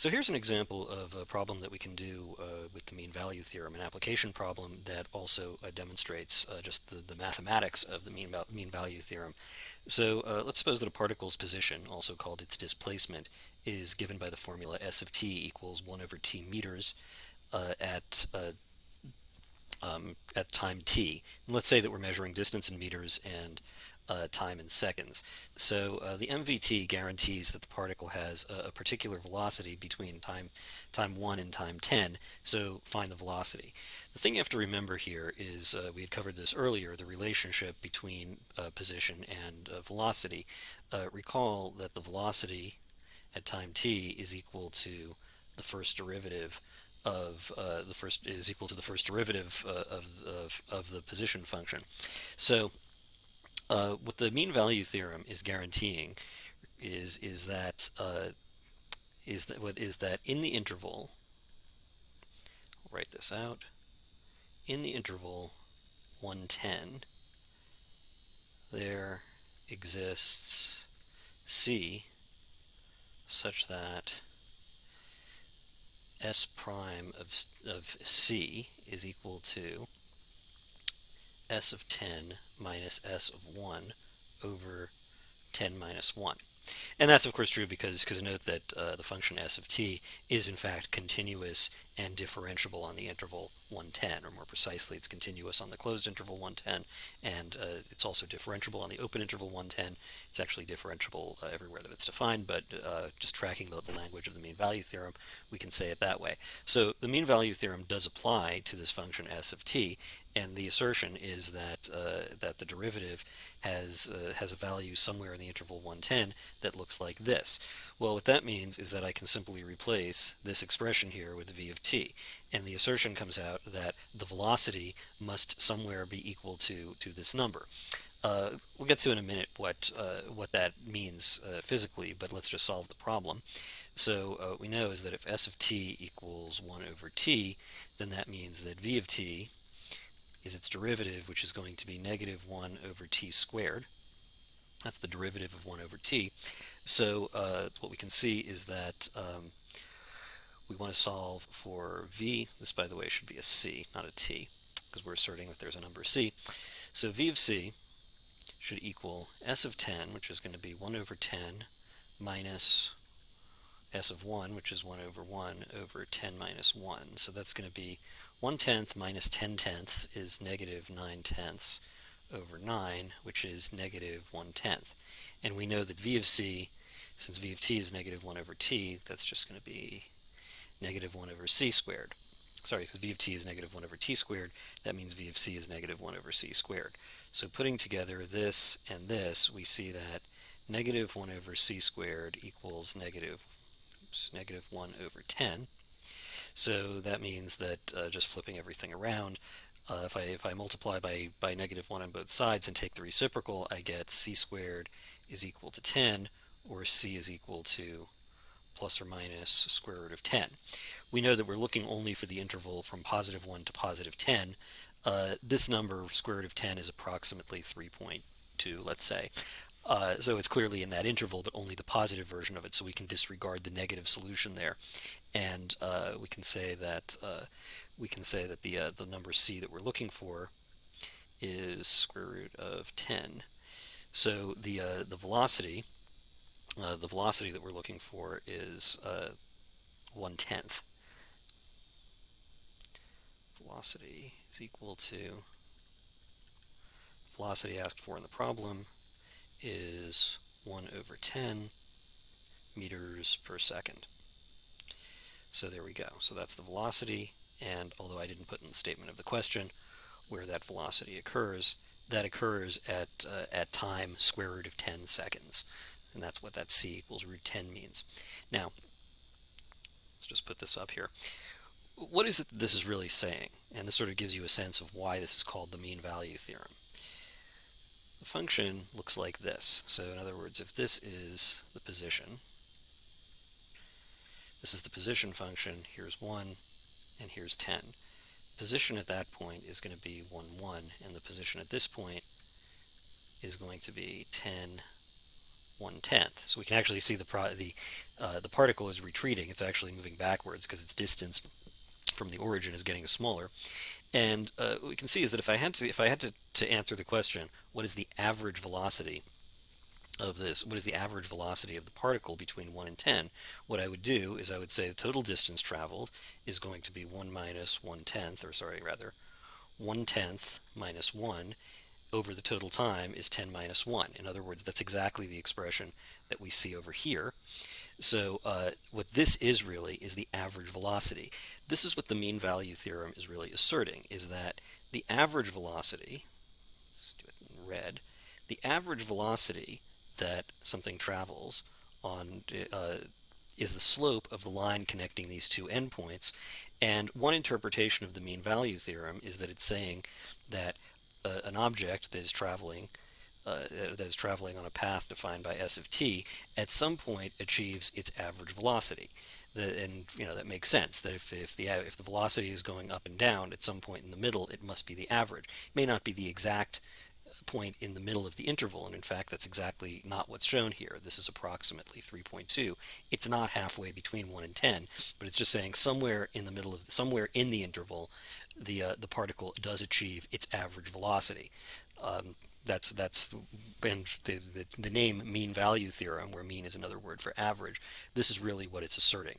So here's an example of a problem that we can do with the mean value theorem, an application problem that also demonstrates just the mathematics of the mean value theorem. So let's suppose that a particle's position, also called its displacement, is given by the formula S of t equals 1 over t meters uh, at uh, at time t. And let's say that we're measuring distance in meters and time in seconds. So the MVT guarantees that the particle has a particular velocity between time 1 and time 10, so find the velocity. The thing you have to remember here is, we had covered this earlier, the relationship between position and velocity. Recall that the velocity at time t is equal to the first derivative of the first derivative of the position function. So what the mean value theorem is guaranteeing is that in the interval, I'll write this out, in the interval 110 there exists C such that S prime of C is equal to S of 10 minus S of 1 over 10 minus 1. And that's of course true because note that the function S of t is in fact continuous and differentiable on the interval 110, or more precisely, it's continuous on the closed interval 110, and it's also differentiable on the open interval 110. It's actually differentiable everywhere that it's defined, but just tracking the language of the mean value theorem, we can say it that way. So the mean value theorem does apply to this function S of t, and the assertion is that the derivative has a value somewhere in the interval 110 that looks like this. Well, what that means is that I can simply replace this expression here with v of t, and the assertion comes out that the velocity must somewhere be equal to this number. We'll get to in a minute what that means physically, but let's just solve the problem. So what we know is that if S of t equals 1 over t, then that means that v of t is its derivative, which is going to be negative 1 over t squared. That's the derivative of 1 over t. So what we can see is that we want to solve for v. This, by the way, should be a c, not a t, because we're asserting that there's a number c. So v of c should equal S of 10, which is going to be 1 over 10, minus S of 1, which is 1 over 1 over 10 minus 1. So that's going to be 1/10 minus 10/10 is negative 9/10 over 9, which is negative 1/10. And we know that v of c, since v of t is negative 1 over t, that's just going to be negative 1 over c squared. Sorry, because v of t is negative 1 over t squared, that means v of c is negative 1 over c squared. So putting together this and this, we see that negative 1 over c squared equals negative 1 over 10. So that means that just flipping everything around, if I multiply by negative 1 on both sides and take the reciprocal, I get c squared is equal to 10, or c is equal to plus or minus square root of 10. We know that we're looking only for the interval from positive 1 to positive 10. This number, square root of 10, is approximately 3.2, let's say. So it's clearly in that interval, but only the positive version of it, so we can disregard the negative solution there. And we can say that the number c that we're looking for is square root of 10. So the velocity that we're looking for is 1/10. Velocity is equal to, velocity asked for in the problem is 1 over 10 meters per second. So there we go. So that's the velocity, and although I didn't put in the statement of the question where that velocity occurs, that occurs at time square root of 10 seconds. And that's what that c equals root 10 means. Now, let's just put this up here. What is it that this is really saying? And this sort of gives you a sense of why this is called the mean value theorem. The function looks like this. So in other words, if this is the position, this is the position function, here's 1, and here's 10. Position at that point is going to be 1, 1, and the position at this point is going to be 10, 1/10. So we can actually see the particle is retreating. It's actually moving backwards because its distance from the origin is getting smaller. And what we can see is that if I had to answer the question, what is the average velocity of this? What is the average velocity of the particle between 1 and 10? What I would do is I would say the total distance traveled is going to be 1 minus 1/10, or sorry, rather 1/10 minus 1 over the total time is 10 minus 1. In other words, that's exactly the expression that we see over here. So what this is really is the average velocity. This is what the mean value theorem is really asserting, is that the average velocity, let's do it in red, the average velocity that something travels on is the slope of the line connecting these two endpoints. And one interpretation of the mean value theorem is that it's saying that an object that is traveling on a path defined by s of t at some point achieves its average velocity. And that makes sense. That if the velocity is going up and down at some point in the middle, it must be the average. It may not be the exact point in the middle of the interval, and in fact that's exactly not what's shown here. This is approximately 3.2. It's not halfway between 1 and 10, but it's just saying somewhere in the middle of somewhere in the interval, the particle does achieve its average velocity. That's and the name mean value theorem, where mean is another word for average. This is really what it's asserting.